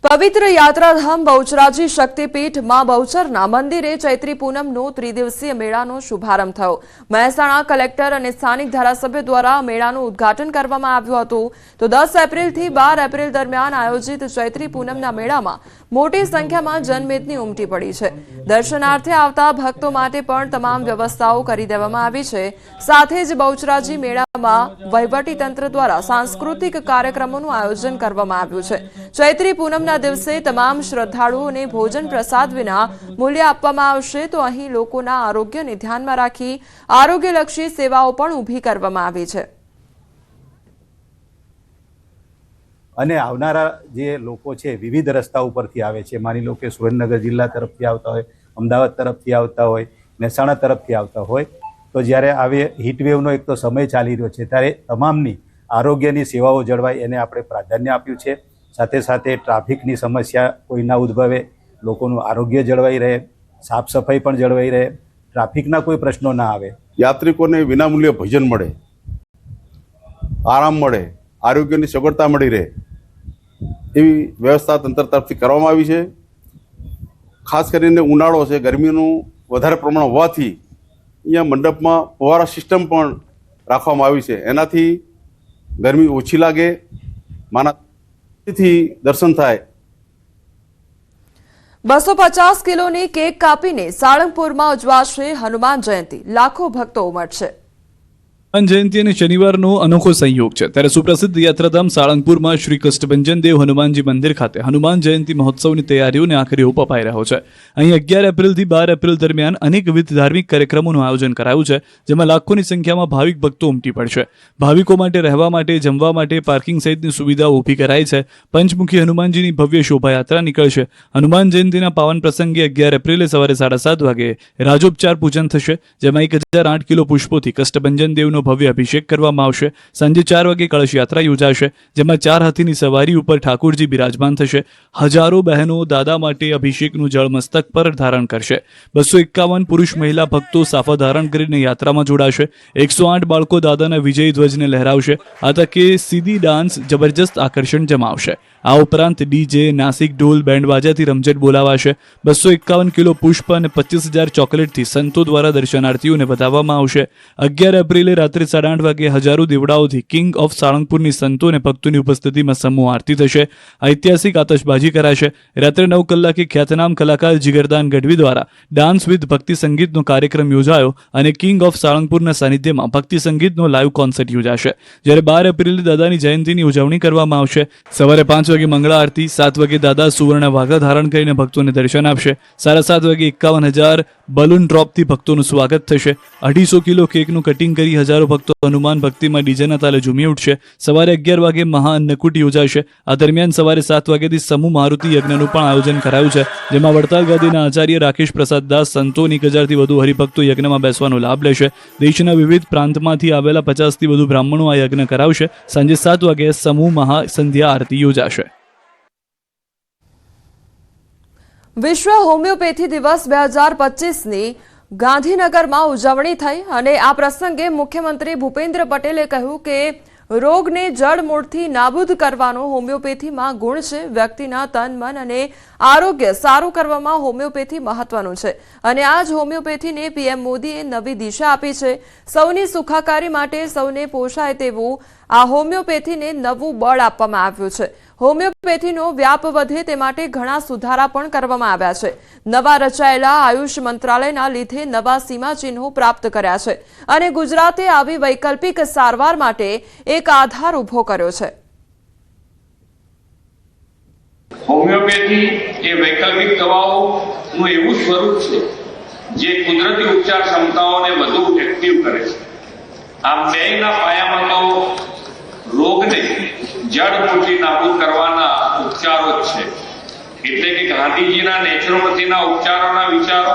પવિત્ર યાત્રાધામ બહુચરાજી શક્તિપીઠ માં બહુચરના મંદિરે ચૈત્રી પૂનમનો ત્રિદિવસીય મેળાનો શુભારંભ થયો। મહેસાણા કલેક્ટર અને સ્થાનિક ધારાસભ્ય દ્વારા મેળાનું ઉદ્ઘાટન કરવામાં આવ્યું હતું। તો 10 એપ્રિલથી 12 એપ્રિલ દરમિયાન આયોજિત ચૈત્રી પૂનમના મેળામાં મોટી સંખ્યામાં જનમેદની ઉમટી પડી છે। દર્શનાર્થે આવતા ભક્તો માટે પણ તમામ વ્યવસ્થાઓ કરી દેવામાં આવી છે। સાથે જ બહુચરાજી મેળામાં વહીવટી તંત્ર દ્વારા સાંસ્કૃતિક કાર્યક્રમોનું આયોજન કરવામાં આવ્યું છે। ચૈત્રી પૂનમના દિવસે તમામ શ્રદ્ધાળુઓને ભોજન પ્રસાદ વિના મૂલ્ય આપવામાં આવશે। તો અહીં લોકોના આરોગ્યને ધ્યાનમાં રાખી આરોગ્યલક્ષી સેવાઓ પણ ઊભી કરવામાં આવી છે। અને આવનારા જે લોકો છે વિવિધ રસ્તાઓ પરથી આવે છે, માની લો કે સુરેન્દ્રનગર જિલ્લા તરફથી આવતા હોય, અમદાવાદ તરફથી આવતા હોય, મહેસાણા તરફથી આવતા હોય, તો જ્યારે આવે હીટવેવનો એક તો સમય ચાલી રહ્યો છે ત્યારે તમામની આરોગ્યની સેવાઓ જળવાય એને આપણે પ્રાધાન્ય આપ્યું છે। સાથે સાથે ટ્રાફિકની સમસ્યા કોઈ ના ઉદ્ભવે, લોકોનું આરોગ્ય જળવાઈ રહે, સાફ સફાઈ પણ જળવાઈ રહે, ટ્રાફિકના કોઈ પ્રશ્નો ના આવે, યાત્રિકોને વિનામૂલ્યે ભોજન મળે, આરામ મળે, આરોગ્યની સગવડતા મળી રહે એવી વ્યવસ્થા તંત્ર તરફથી કરવામાં આવી છે। ખાસ કરીને ઉનાળો છે, ગરમીનું વધારે પ્રમાણ હોવાથી અહીંયા મંડપમાં ફુવારા સિસ્ટમ પણ રાખવામાં આવી છે। એનાથી ગરમી ઓછી લાગે, માના દર્શન થાય। 250 કિલોની કેક કાપીને સાળંગપુરમાં ઉજવાશે હનુમાન જયંતિ, લાખો ભક્તો ઉમટશે। હનુમાન જયંતિ અને શનિવારનો અનોખો સંયોગ છે, ત્યારે સુપ્રસિદ્ધ યાત્રાધામ સાળંગપુરમાં શ્રી કષ્ટભંજન દેવ હનુમાનજી મંદિર ખાતે હનુમાન જયંતિ મહોત્સવની તૈયારીઓને આખરી ઓપ અપાઈ રહ્યો છે। અહીં 11 એપ્રિલથી 12 એપ્રિલ દરમિયાન અનેકવિધ ધાર્મિક કાર્યક્રમોનું આયોજન કરાયું છે, જેમાં લાખોની સંખ્યામાં ભાવિક ભક્તો ઉમટી પડશે। ભાવિકો માટે રહેવા માટે, જમવા માટે પાર્કિંગ સહિતની સુવિધાઓ ઊભી કરાઈ છે। પંચમુખી હનુમાનજીની ભવ્ય શોભાયાત્રા નીકળશે। હનુમાન જયંતિના પાવન પ્રસંગે 11 એપ્રિલે સવારે 7:30 વાગે રાજોપચાર પૂજન થશે, જેમાં 1008 કિલો પુષ્પોથી કષ્ટભંજન દેવનો ભવ્ય અભિષેક કરવામાં આવશે। સાંજે 4 વાગે કળશ યાત્રા યોજાશે, જેમાં 4 હાથીની સવારી ઉપર ઠાકોરજી બિરાજમાન થશે। હજારો બહેનો દાદા માટે અભિષેકનું જળ મસ્તક પર ધારણ કરશે। 251 પુરુષ મહિલા ભક્તો સાફા ધારણ કરીને યાત્રામાં જોડાશે। 108 બાળકો દાદાના વિજય ધ્વજને લહેરાવશે। આ તકે સીધી ડાન્સ જબરજસ્ત આકર્ષણ જમાવશે। આ ઉપરાંત ડીજે, નાસિક ઢોલ, બેન્ડવાજાથી રમઝટ બોલાવાશે। 251 કિલો પુષ્પ અને 25,000 ચોકલેટથી સંતો દ્વારા દર્શનાર્થીઓને વધાવવામાં આવશે। 11 એપ્રિલે રાત્રે 8:30 વાગે હજારો દીવડાઓથી કિંગ ઓફ સાળંગપુરની સંતો અને ભક્તોની ઉપસ્થિતિમાં સમૂહ આરતી થશે। ઐતિહાસિક આતશબાજી કરાશે। રાત્રે 9 કલાકે ખ્યાતનામ કલાકાર જીગરદાન ગઢવી દ્વારા ડાન્સ વિથ ભક્તિ સંગીતનો કાર્યક્રમ યોજાયો અને કિંગ ઓફ સાળંગપુરના સાનિધ્યમાં ભક્તિ સંગીતનો લાઈવ કોન્સર્ટ યોજાશે। જ્યારે 12 એપ્રિલે દાદાની જયંતિની ઉજવણી કરવામાં આવશે। સવારે 5 વાગે મંગળા આરતી, 7 વાગે દાદા સુવર્ણ વાઘા ધારણ કરીને ભક્તોને દર્શન આપશે। 7:30 વાગે 51,000 બલૂન ડ્રોપથી ભક્તોનું સ્વાગત થશે। 250 કિલો કેકનું કટિંગ કરી હજારો ભક્તો હનુમાન ભક્તિમાં ડીજેના તાલે ઝૂમી ઉઠશે। સવારે 11 વાગે મહાઅન્નકૂટ યોજાશે। આ દરમિયાન સવારે 7 વાગ્યાથી સમૂહ મારુતિ યજ્ઞનું પણ આયોજન કરાયું છે, જેમાં વડતાલ ગાદીના આચાર્ય રાકેશ પ્રસાદ દાસ સંતો અને 1000થી વધુ હરિભક્તો યજ્ઞમાં બેસવાનો લાભ લેશે। દેશના વિવિધ પ્રાંતમાંથી આવેલા 50થી વધુ બ્રાહ્મણો આ યજ્ઞ કરાવશે। સાંજે 7 વાગે સમૂહ મહાસંધ્યા આરતી યોજાશે। વિશ્વ હોમિયોપેથી દિવસ 2025ની ગાંધીનગરમાં ઉજવણી થઈ અને આ પ્રસંગે મુખ્યમંત્રી ભૂપેન્દ્ર પટેલે કહ્યું કે રોગને જડમૂળથી નાબૂદ કરવાનો હોમિયોપેથીમાં ગુણ છે। વ્યક્તિના તન, મન અને આરોગ્ય સારું કરવામાં હોમિયોપેથી મહત્વનું છે અને આ જ હોમિયોપેથીને પીએમ મોદીએ નવી દિશા આપી છે। સૌની સુખાકારી માટે સૌને પોષાય તેવું આ હોમિયોપેથીને નવું બળ આપવામાં આવ્યું છે। હોમિયોપેથીનો વ્યાપ વધે તે માટે ઘણા સુધારા પણ કરવામાં આવ્યા છે। નવા રચાયેલા આયુષ મંત્રાલયના લીધે નવા સીમાચિહ્નો પ્રાપ્ત કર્યા છે અને ગુજરાતે આવી વૈકલ્પિક સારવાર માટે એક આધાર ઊભો કર્યો છે। હોમિયોપેથી એ વૈકલ્પિક દવાઓનું એવું સ્વરૂપ છે જે કુદરતી ઉપચાર ક્ષમતાઓને વધુ એક્ટિવ કરે છે। આ બેયના પાયામાં તો રોગને જડમૂળથી નાબૂદ કરવાના ઉપચારો જ છે, એટલે કે ગાંધીજીના નેચરોપેથીના ઉપચારોના વિચારો,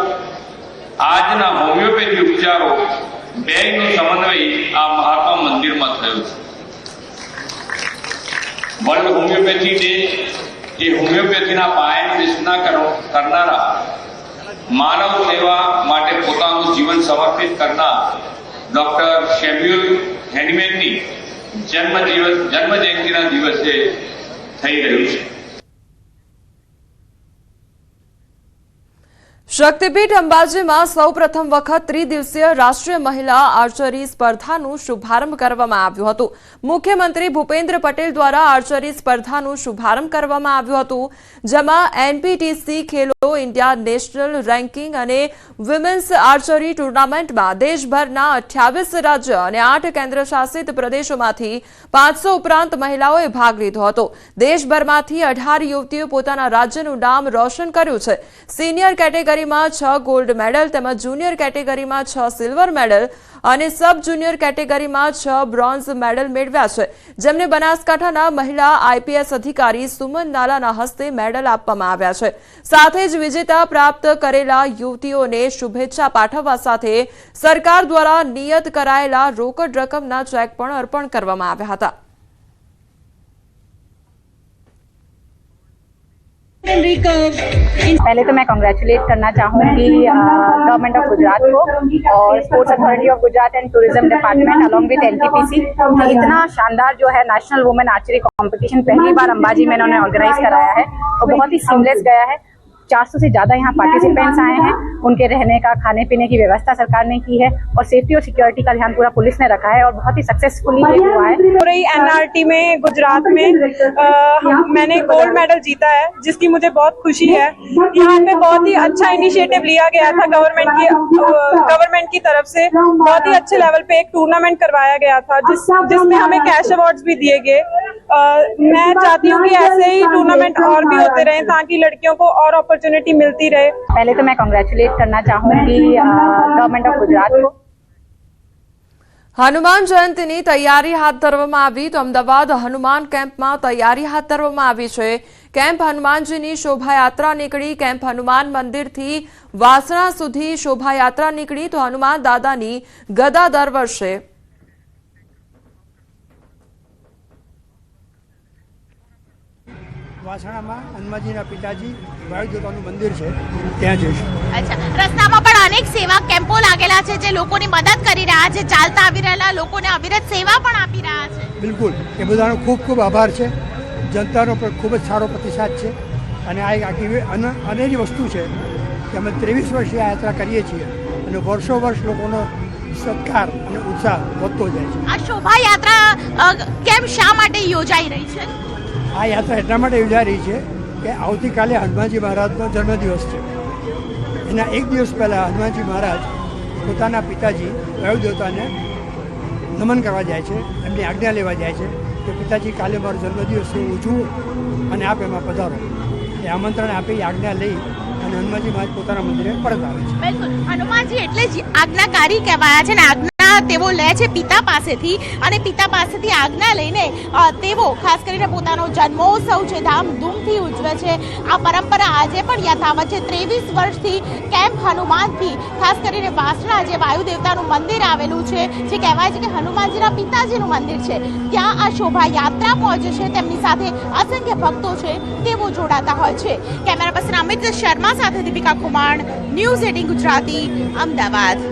આજના હોમિયોપેથી ઉપચારો બેયનો સમન્વય આ મહાત્મા મંદિરમાં થયો છે। વર્લ્ડ હોમિયોપેથી ડે એ હોમિયોપેથીના પાયાની રચના કરનારા, માનવ સેવા માટે પોતાનું જીવન સમર્પિત કરનાર ડોક્ટર સેમ્યુઅલ હેનીમેનની જન્મ જયંતિના દિવસે થઈ રહ્યું છે। શક્તિપીઠ અંબાજીમાં સૌપ્રથમ વખત ત્રિદિવસીય રાષ્ટ્રીય મહિલા આર્ચરી સ્પર્ધાનું શુભારંભ કરવામાં આવ્યું હતું. મુખ્યમંત્રી ભૂપેન્દ્ર પટેલ દ્વારા આર્ચરી સ્પર્ધાનું શુભારંભ કરવામાં આવ્યું હતું, જેમાં એનપીટીસી ખેલો ઇન્ડિયા નેશનલ રેન્કિંગ અને વિમેન્સ આર્ચરી ટુર્નામેન્ટમાં દેશભરના 28 રાજ્ય અને 8 કેન્દ્રશાસિત પ્રદેશોમાંથી 500 ઉપરાંત મહિલાઓએ ભાગ લીધો હતો. દેશભરમાંથી 18 યુવતીઓ પોતાના રાજ્યનું નામ રોશન કર્યું છે. સિનિયર કેટેગરીમાં 6 ગોલ્ડ મેડલ તેમજ જુનિયર કેટેગરીમાં 6 સિલ્વર મેડલ અને સબ જુનિયર કેટેગરીમાં 6 બ્રોન્ઝ મેડલ મેળવ્યા છે, જેમને બનાસકાંઠાના મહિલા આઈપીએસ અધિકારી સુમન નાલાના હસ્તે મેડલ આપવામાં આવ્યા છે. સાથે જ વિજેતા પ્રાપ્ત કરેલા યુવતીઓને શુભેચ્છા પાઠવવા સાથે સરકાર દ્વારા નિયત કરાયેલા રોકડ રકમના ચેક પણ અર્પણ કરવામાં આવ્યા હતા. पहले तो मैं कांग्रेचुलेट करना चाहूँगी गवर्नमेंट ऑफ गुजरात को और sports authority of Gujarat and tourism department along with NTPC कि इतना शानदार जो है नेशनल वुमेन आर्चरी कंपटीशन पहली बार अंबाजी में इन्होंने ऑर्गेनाइज कराया है और बहुत ही सीमलेस गया है. 400 से ज़्यादा यहाँ पार्टिसिपेंट्स आए हैं. उनके रहने का खाने पीने की व्यवस्था सरकार ने की है और सेफ्टी और सिक्योरिटी का ध्यान पूरा पुलिस ने रखा है और बहुत ही सक्सेसफुली ये हुआ है. पूरे एनआरटी में गुजरात में मैंने गोल्ड मेडल जीता है, जिसकी मुझे बहुत खुशी है. यहाँ पे बहुत ही अच्छा इनिशिएटिव लिया गया था गवर्नमेंट की तरफ से. बहुत ही अच्छे लेवल पे एक टूर्नामेंट करवाया गया था जिसमें हमें कैश अवार्ड्स भी दिए गए. मैं चाहती हूँ कि ऐसे ही टूर्नामेंट और भी होते रहें ताकि लड़कियों को और अपॉर्चुनिटी मिलती रहे. पहले तो मैं कांग्रेचुलेट करना चाहूँगी गवर्नमेंट ऑफ गुजरात को. હનુમાન જયંતીની તૈયારી હાથ ધરવામાં આવી તો અમદાવાદ હનુમાન કેમ્પમાં તૈયારી હાથ ધરવામાં આવી છે. કેમ્પ હનુમાનજીની શોભાયાત્રા નીકળી. કેમ્પ હનુમાન મંદિરથી વાસણા સુધી શોભાયાત્રા નીકળી તો હનુમાન દાદાની ગદા દર વર્ષે વાસણામાં હનુમાનજીના પિતાજી વાયુદેવતાનું મંદિર છે, ત્યાં જઈશું. અચ્છા, રસ્તામાં પણ અનેક સેવા કેમ્પો લાગેલા છે જે લોકોની મદદ કરી રહ્યા છે. ચાલતા આવી રહેલા લોકોને અવિરત સેવા પણ આપી રહ્યા છે. બિલકુલ, એ બધાનો ખૂબ ખૂબ આભાર છે. જનતાનો પણ ખૂબ જ સારો પ્રતિસાદ છે અને આ એક આખી અનેરી વસ્તુ છે કે અમે 23 વર્ષથી આ યાત્રા કરીએ છીએ અને વર્ષો વર્ષ લોકોનો સત્કાર અને ઉત્સાહ વધતો જાય છે. આ શોભાયાત્રા કેમ શા માટે યોજાઈ રહી છે? આ યાત્રા એટલા માટે યોજાઈ રહી છે કે આવતીકાલે હનુમાનજી મહારાજનો જન્મદિવસ છે. એના એક દિવસ પહેલાં હનુમાનજી મહારાજ પોતાના પિતાજી વાયુદેવતાને નમન કરવા જાય છે, એમની આજ્ઞા લેવા જાય છે કે પિતાજી કાલે મારો જન્મદિવસ છે, ઉજવું અને આપ એમાં પધારો. એ આમંત્રણ આપી આજ્ઞા લઈ અને હનુમાનજી મહારાજ પોતાના મંદિરે પરત આવે છે. બિલકુલ, હનુમાનજી એટલે જ આજ્ઞાકારી કહેવાયા છે ને. આજ્ઞા તેઓ લે છે પિતા પાસેથી અને પિતા પાસેથી આજ્ઞા લઈને તેઓ ખાસ કરીને પોતાનો જન્મોત્સવ છે ધામધૂમથી ઉજવે છે. આ પરંપરા આજે પણ યથાવત છે. 23 વર્ષથી કેમ્પ હનુમાનથી ખાસ કરીને વાસણા જે વાયુદેવતાનું મંદિર આવેલું છે, જે કહેવાય છે કે હનુમાનજીના પિતાજીનું મંદિર છે, ત્યાં આ શોભાયાત્રા પહોંચે છે. તેમની સાથે અસંખ્ય ભક્તો છે તેઓ જોડાતા હોય છે. કેમેરા પર્સન અમિત શર્મા સાથે દીપિકા કુમાર, ન્યૂઝ 18 ગુજરાતી, અમદાવાદ.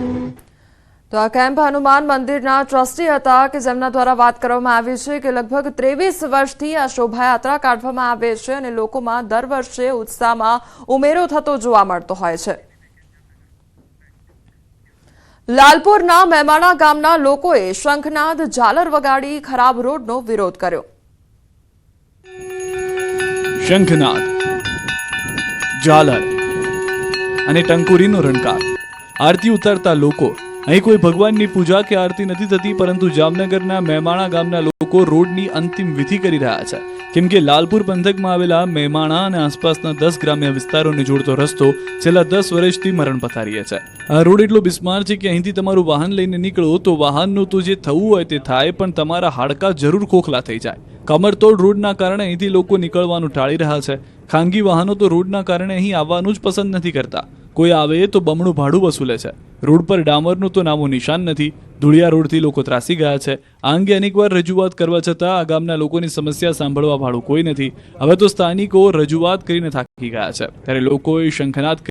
તો આ કેમ્પ હનુમાન મંદિરના ટ્રસ્ટી હતા કે જેમના દ્વારા વાત કરવામાં આવી છે કે લગભગ 23 વર્ષથી આ શોભાયાત્રા કાઢવામાં આવે છે અને લોકોમાં દર વર્ષે ઉત્સાહમાં ઉમેરો થતો જોવા મળતો હોય છે. લાલપુરના મહેમાણા ગામના લોકોએ શંખનાદ ઝાલર વગાડી ખરાબ રોડનો વિરોધ કર્યો. શંખનાદ, ઝાલર અને ટંકુરીનો રણકાર. આરતી ઉતારતા લોકો. અહીં કોઈ ભગવાનની પૂજા કે આરતી નથી થતી, પરંતુ જામનગરના મહેમાણા ગામના લોકો રોડની અંતિમ વિધિ કરી રહ્યા છે. કેમ કે લાલપુર પંથકમાં આવેલા મહેમાણા અને આસપાસના 10 ગ્રામ્ય વિસ્તારોને જોડતો રસ્તો છેલ્લા 10 વર્ષથી મરણ પથારીએ છે. આ રોડ એટલો બિસ્માર છે કે અહીંથી તમારું વાહન લઈને નીકળો તો વાહનનું તો જે થવું હોય તે થાય, પણ તમારા હાડકાં જરૂર ખોખલા થઈ જાય. કમરતોડ રોડના કારણે અહીંથી લોકો નીકળવાનું ટાળી રહ્યા છે. ખાનગી વાહનો તો રોડના કારણે અહીં આવવાનું જ પસંદ નથી કરતા. કોઈ આવે તો બમણું ભાડું વસૂલે છે. રોડ પર ડામરનું તો નામો નિશાન નથી. ધૂળિયા રોડથી લોકો ત્રાસી ગયા છે. આ અંગે અનેકવાર રજૂઆત કરવા છતાં આ ગામના લોકોની સમસ્યા સાંભળવા વાળું કોઈ નથી. હવે તો સ્થાનિકો રજૂઆત કરીને થાકી ગયા છે, ત્યારે લોકોએ શંખનાદ